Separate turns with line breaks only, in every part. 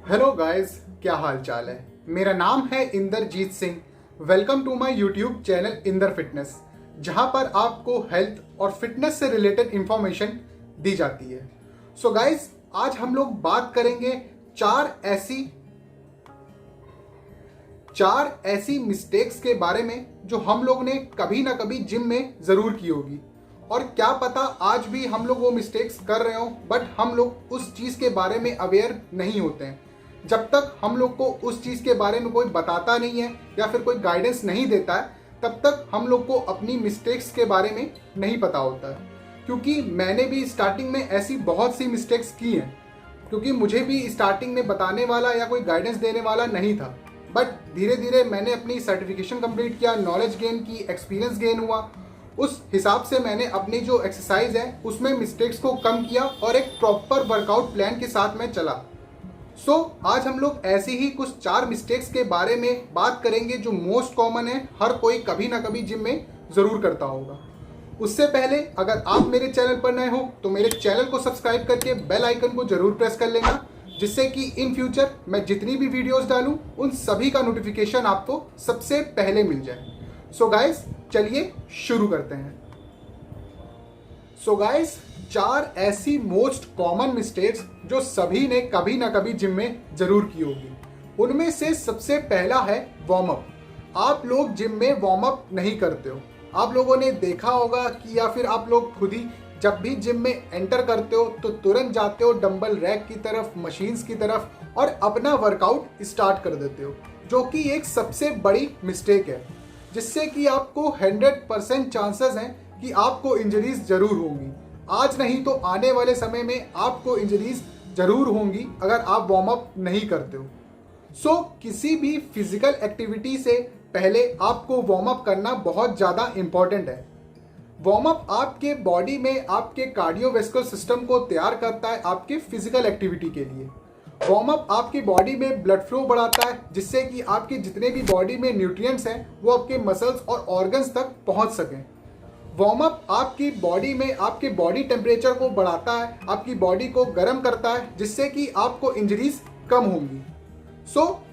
Hello guys, क्या हाल चाल है। मेरा नाम है Inderjeet Singh. Welcome to my YouTube channel Inder fitness, जहां पर आपको हेल्थ और फिटनेस से रिलेटेड इंफॉर्मेशन दी जाती है। सो गाइस, आज हम लोग बात करेंगे चार ऐसी मिस्टेक्स के बारे में जो हम लोग ने कभी ना कभी जिम में जरूर की होगी। और क्या पता आज भी हम लोग वो मिस्टेक्स कर रहे हो, बट हम लोग उस चीज के बारे में अवेयर नहीं होते हैं। जब तक हम लोग को उस चीज के बारे में कोई बताता नहीं है या फिर कोई गाइडेंस नहीं देता है, तब तक हम लोग को अपनी मिस्टेक्स के बारे में नहीं पता होता है। क्योंकि मैंने भी स्टार्टिंग में ऐसी बहुत सी मिस्टेक्स की हैं, क्योंकि मुझे भी स्टार्टिंग में बताने वाला या कोई गाइडेंस देने वाला नहीं था। बट धीरे धीरे मैंने अपनी सर्टिफिकेशन कंप्लीट किया, नॉलेज गेन की, एक्सपीरियंस गेन हुआ। उस हिसाब से मैंने अपनी जो एक्सरसाइज है उसमें मिस्टेक्स को कम किया और एक प्रॉपर वर्कआउट प्लान के साथ में चला। आज हम लोग ऐसी ही कुछ 4 मिस्टेक्स के बारे में बात करेंगे जो मोस्ट कॉमन है, हर कोई कभी ना कभी जिम में जरूर करता होगा। उससे पहले अगर आप मेरे चैनल पर नए हो तो मेरे चैनल को सब्सक्राइब करके बेल आइकन को जरूर प्रेस कर लेना, जिससे कि इन फ्यूचर मैं जितनी भी वीडियोस डालूं उन सभी का नोटिफिकेशन आपको सबसे पहले मिल जाए। सो गाइस, चलिए शुरू करते हैं। सो गाइस, 4 ऐसी मोस्ट कॉमन मिस्टेक्स जो सभी ने कभी ना कभी जिम में जरूर की होगी। उनमें से सबसे पहला है वार्म अप। आप लोग जिम में वार्म अप नहीं करते हो। आप लोगों ने देखा होगा कि या फिर आप लोग खुद ही जब भी जिम में एंटर करते हो तो तुरंत जाते हो डंबल रैक की तरफ, मशीन्स की तरफ और अपना वर्कआउट स्टार्ट कर देते हो, जो कि एक सबसे बड़ी मिस्टेक है, जिससे कि आपको 100% चांसेस हैं कि आपको इंजरीज जरूर होंगी। आज नहीं तो आने वाले समय में आपको इंजरीज जरूर होंगी अगर आप वार्म अप नहीं करते हो। किसी भी फिजिकल एक्टिविटी से पहले आपको वार्म अप करना बहुत ज़्यादा इंपॉर्टेंट है। वार्म अप आपके बॉडी में आपके कार्डियोवैस्कुलर सिस्टम को तैयार करता है आपके फिजिकल एक्टिविटी के लिए। वार्म अप आपकी बॉडी में ब्लड फ्लो बढ़ाता है, जिससे कि आपके जितने भी बॉडी में न्यूट्रिएंट्स हैं वो आपके मसल्स और ऑर्गन्स तक पहुंच सकें। वार्म अप आपकी बॉडी में आपके बॉडी टेम्परेचर को बढ़ाता है, आपकी बॉडी को गर्म करता है, जिससे कि आपको इंजरीज कम होंगी।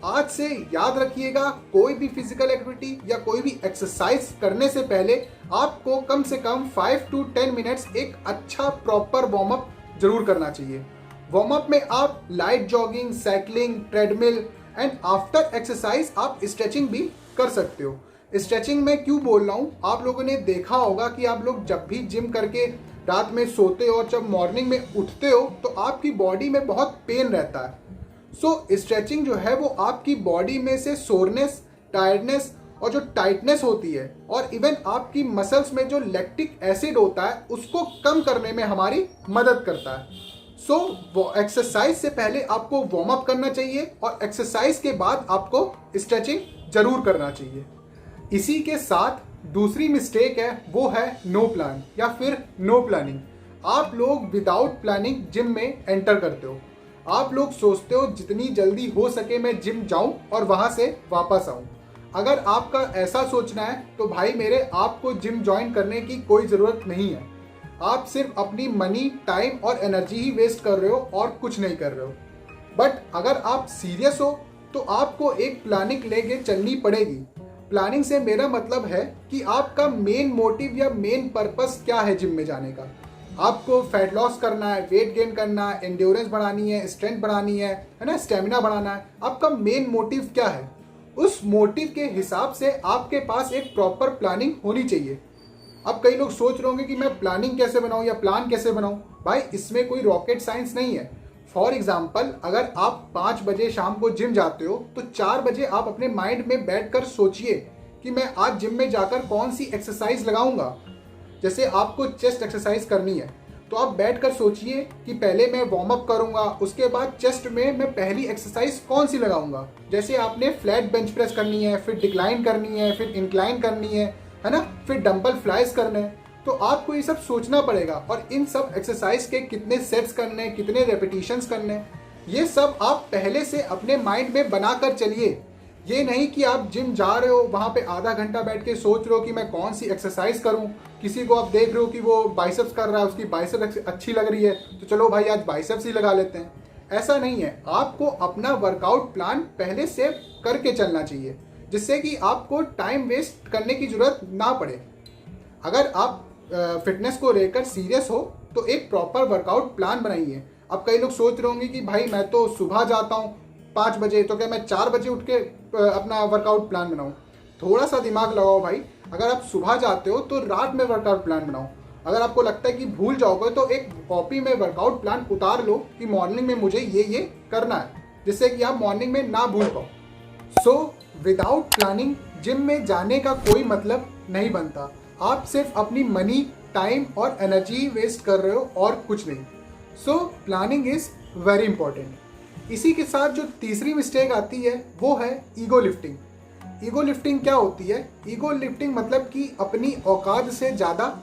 आज से याद रखिएगा, कोई भी फिजिकल एक्टिविटी या कोई भी एक्सरसाइज करने से पहले आपको कम से कम 5 to 10 मिनट्स एक अच्छा प्रॉपर वार्म अप जरूर करना चाहिए। वार्म अप में आप light jogging, cycling, treadmill and after exercise आप स्ट्रेचिंग भी कर सकते हो। स्ट्रेचिंग में क्यों बोल रहा हूँ, आप लोगों ने देखा होगा कि आप लोग जब भी जिम करके रात में सोते हो और जब मॉर्निंग में उठते हो तो आपकी बॉडी में बहुत पेन रहता है। स्ट्रेचिंग जो है वो आपकी बॉडी में से सोरनेस, टायर्डनेस और जो टाइटनेस होती है और इवन आपकी मसल्स में जो लैक्टिक एसिड होता है उसको कम करने में हमारी मदद करता है। वो एक्सरसाइज से पहले आपको वार्म अप करना चाहिए और एक्सरसाइज के बाद आपको स्ट्रेचिंग जरूर करना चाहिए। इसी के साथ दूसरी मिस्टेक है वो है नो प्लान या फिर नो प्लानिंग। आप लोग विदाउट प्लानिंग जिम में एंटर करते हो। आप लोग सोचते हो जितनी जल्दी हो सके मैं जिम जाऊं और वहां से वापस आऊं। अगर आपका ऐसा सोचना है तो भाई मेरे, आपको जिम ज्वाइन करने की कोई ज़रूरत नहीं है। आप सिर्फ अपनी मनी, टाइम और एनर्जी ही वेस्ट कर रहे हो और कुछ नहीं कर रहे हो। बट अगर आप सीरियस हो तो आपको एक प्लानिंग लेके चलनी पड़ेगी। प्लानिंग से मेरा मतलब है कि आपका मेन मोटिव या मेन पर्पस क्या है जिम में जाने का। आपको फैट लॉस करना है, वेट गेन करना है, एंड्योरेंस बढ़ानी है, स्ट्रेंथ बढ़ानी है ना, स्टेमिना बढ़ाना है। आपका मेन मोटिव क्या है, उस मोटिव के हिसाब से आपके पास एक प्रॉपर प्लानिंग होनी चाहिए। अब कई लोग सोच रहे होंगे कि मैं प्लानिंग कैसे बनाऊं या प्लान कैसे बनाऊं। भाई, इसमें कोई रॉकेट साइंस नहीं है। फॉर एग्जाम्पल, अगर आप 5 बजे शाम को जिम जाते हो तो 4 बजे आप अपने माइंड में बैठकर सोचिए कि मैं आज जिम में जाकर कौन सी एक्सरसाइज लगाऊंगा। जैसे आपको चेस्ट एक्सरसाइज करनी है तो आप बैठकर सोचिए कि पहले मैं वार्म अप करूंगा, उसके बाद चेस्ट में मैं पहली एक्सरसाइज कौन सी लगाऊंगा। जैसे आपने फ्लैट बेंच प्रेस करनी है, फिर डिक्लाइन करनी है, फिर इंक्लाइन करनी है ना, फिर डंबल फ्लाइज करने हैं। तो आपको ये सब सोचना पड़ेगा और इन सब एक्सरसाइज के कितने सेट्स करने, कितने रेपिटेशंस करने, ये सब आप पहले से अपने माइंड में बनाकर चलिए। ये नहीं कि आप जिम जा रहे हो, वहाँ पे आधा घंटा बैठ के सोच रहे हो कि मैं कौन सी एक्सरसाइज करूँ। किसी को आप देख रहे हो कि वो बाइसेप्स कर रहा है, उसकी बाइसेप्स अच्छी लग रही है तो चलो भाई आज बाइसेप्स ही लगा लेते हैं। ऐसा नहीं है, आपको अपना वर्कआउट प्लान पहले से करके चलना चाहिए, जिससे कि आपको टाइम वेस्ट करने की ज़रूरत ना पड़े। अगर आप फिटनेस को लेकर सीरियस हो तो एक प्रॉपर वर्कआउट प्लान बनाइए। अब कई लोग सोच रहे होंगे कि भाई मैं तो सुबह जाता हूँ 5 बजे, तो क्या मैं 4 बजे उठ के अपना वर्कआउट प्लान बनाऊँ? थोड़ा सा दिमाग लगाओ भाई। अगर आप सुबह जाते हो तो रात में वर्कआउट प्लान बनाओ। अगर आपको लगता है कि भूल जाओगे तो एक कॉपी में वर्कआउट प्लान उतार लो कि मॉर्निंग में मुझे ये करना है, जिससे कि आप मॉर्निंग में ना भूल पाओ। सो विदाउट प्लानिंग जिम में जाने का कोई मतलब नहीं बनता। आप सिर्फ अपनी मनी, टाइम और एनर्जी वेस्ट कर रहे हो और कुछ नहीं। So planning is very important. इसी के साथ जो तीसरी मिस्टेक आती है वो है ईगो लिफ्टिंग। ईगो लिफ्टिंग क्या होती है? ईगो लिफ्टिंग मतलब कि अपनी औकात से ज़्यादा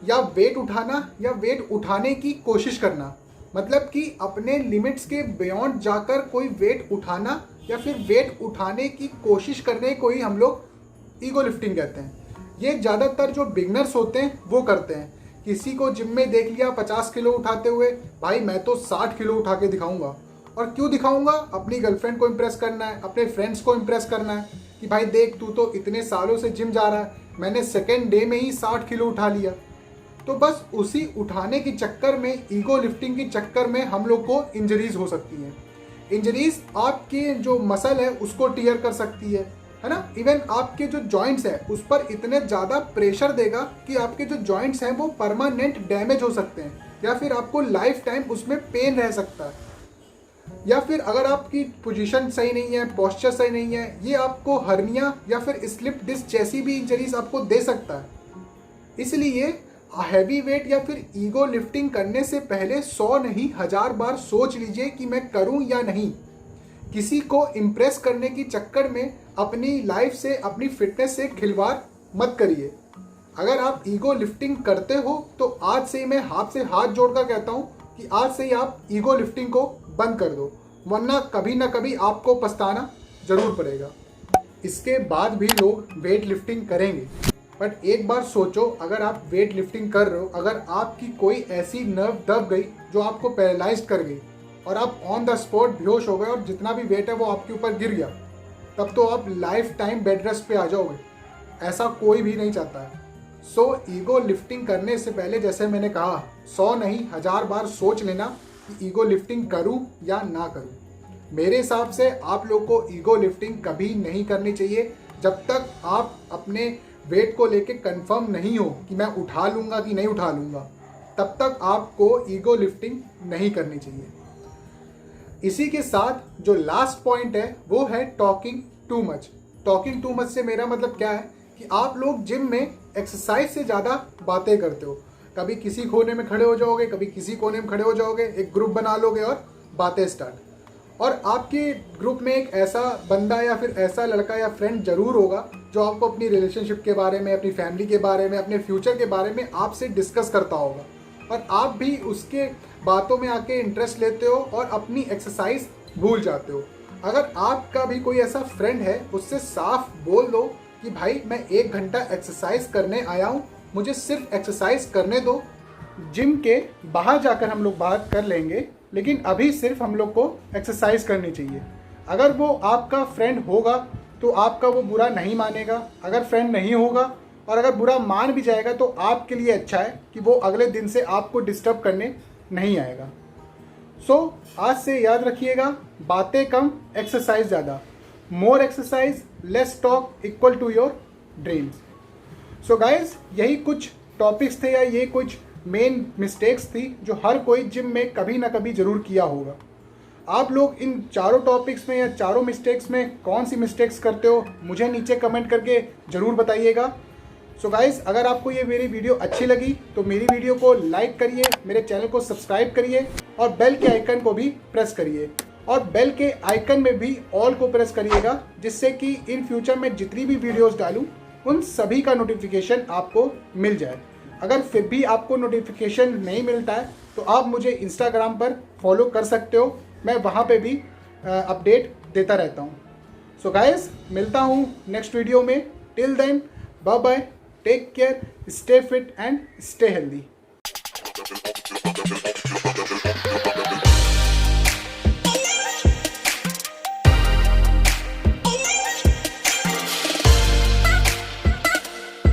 या वेट उठाना या वेट उठाने की कोशिश करना, मतलब कि अपने लिमिट्स के बियॉन्ड जाकर कोई वेट उठाना या फिर वेट उठाने की कोशिश करने को ही हम लोग ईगो लिफ्टिंग कहते हैं। ये ज़्यादातर जो बिगनर्स होते हैं वो करते हैं। किसी को जिम में देख लिया 50 किलो उठाते हुए, भाई मैं तो 60 किलो उठा के दिखाऊंगा। और क्यों दिखाऊंगा? अपनी गर्लफ्रेंड को इम्प्रेस करना है, अपने फ्रेंड्स को इम्प्रेस करना है कि भाई देख तू तो इतने सालों से जिम जा रहा है, मैंने सेकेंड डे में ही 60 किलो उठा लिया। तो बस उसी उठाने के चक्कर में, ईगो लिफ्टिंग के चक्कर में हम लोग को इंजरीज हो सकती हैं। इंजरीज आपके जो मसल है उसको टीयर कर सकती है ना। इवन आपके जो जॉइंट्स है उस पर इतने ज़्यादा प्रेशर देगा कि आपके जो जॉइंट्स हैं वो परमानेंट डैमेज हो सकते हैं, या फिर आपको लाइफ टाइम उसमें पेन रह सकता है। या फिर अगर आपकी पोजीशन सही नहीं है, पोस्चर सही नहीं है, ये आपको हर्निया या फिर स्लिप डिस्क जैसी भी इंजरीज आपको दे सकता है। इसलिए हैवी वेट या फिर ईगो लिफ्टिंग करने से पहले 100 नहीं 1000 बार सोच लीजिए कि मैं करूं या नहीं। किसी को इम्प्रेस करने की चक्कर में अपनी लाइफ से, अपनी फिटनेस से खिलवाड़ मत करिए। अगर आप ईगो लिफ्टिंग करते हो तो आज से ही मैं हाथ से हाथ जोड़कर कहता हूँ कि आज से ही आप ईगो लिफ्टिंग को बंद कर दो, वरना कभी ना कभी आपको पछताना जरूर पड़ेगा। इसके बाद भी लोग वेट लिफ्टिंग करेंगे, बट एक बार सोचो, अगर आप वेट लिफ्टिंग कर रहे हो, अगर आपकी कोई ऐसी नर्व दब गई जो आपको पैरालाइज कर गई और आप ऑन द स्पॉट बेहोश हो गए और जितना भी वेट है वो आपके ऊपर गिर गया, तब तो आप लाइफ टाइम बेड रेस्ट पे आ जाओगे। ऐसा कोई भी नहीं चाहता है। सो ईगो लिफ्टिंग करने से पहले, जैसे मैंने कहा, 100 नहीं 1000 बार सोच लेना कि ईगो लिफ्टिंग करूं या ना करूं। मेरे हिसाब से आप लोग को ईगो लिफ्टिंग कभी नहीं करनी चाहिए जब तक आप अपने वेट को लेके कंफर्म नहीं हो कि मैं उठा लूँगा कि नहीं उठा लूँगा, तब तक आपको ईगो लिफ्टिंग नहीं करनी चाहिए। इसी के साथ जो लास्ट पॉइंट है वो है talking too much. Talking too much से मेरा मतलब क्या है कि आप लोग जिम में एक्सरसाइज से ज़्यादा बातें करते हो। कभी किसी कोने में खड़े हो जाओगे, कभी किसी कोने में खड़े हो जाओगे, एक ग्रुप बना लोगे और बातें स्टार्ट। और आपके ग्रुप में एक ऐसा बंदा या फिर ऐसा लड़का या फ्रेंड जरूर होगा जो आपको अपनी रिलेशनशिप के बारे में, अपनी फैमिली के बारे में, अपने फ्यूचर के बारे में आपसे डिस्कस करता होगा, और आप भी उसके बातों में आके इंटरेस्ट लेते हो और अपनी एक्सरसाइज भूल जाते हो। अगर आपका भी कोई ऐसा फ्रेंड है, उससे साफ बोल दो कि भाई मैं 1 घंटा एक्सरसाइज करने आया हूँ, मुझे सिर्फ एक्सरसाइज करने दो। जिम के बाहर जाकर हम लोग बात कर लेंगे, लेकिन अभी सिर्फ हम लोग को एक्सरसाइज करनी चाहिए। अगर वो आपका फ्रेंड होगा तो आपका वो बुरा नहीं मानेगा। अगर फ्रेंड नहीं होगा और अगर बुरा मान भी जाएगा तो आपके लिए अच्छा है कि वो अगले दिन से आपको डिस्टर्ब करने नहीं आएगा। सो आज से याद रखिएगा, बातें कम, एक्सरसाइज ज़्यादा। More exercise less talk equal to your dreams. So guys, यही कुछ टॉपिक्स थे या ये कुछ मेन मिस्टेक्स थी जो हर कोई जिम में कभी ना कभी ज़रूर किया होगा। आप लोग इन चारों टॉपिक्स में या चारों मिस्टेक्स में कौन सी मिस्टेक्स करते हो, मुझे नीचे कमेंट करके ज़रूर बताइएगा। सो गाइस, अगर आपको ये मेरी वीडियो अच्छी लगी तो मेरी वीडियो को लाइक करिए, मेरे चैनल को सब्सक्राइब करिए और बेल के आइकन को भी प्रेस करिए, और बेल के आइकन में भी ऑल को प्रेस करिएगा, जिससे कि इन फ्यूचर में जितनी भी वीडियोस डालूं उन सभी का नोटिफिकेशन आपको मिल जाए। अगर फिर भी आपको नोटिफिकेशन नहीं मिलता है तो आप मुझे इंस्टाग्राम पर फॉलो कर सकते हो, मैं वहाँ पे भी अपडेट देता रहता हूँ। सो गाइस, मिलता हूँ नेक्स्ट वीडियो में। Till then, bye bye, take care, stay fit and stay healthy.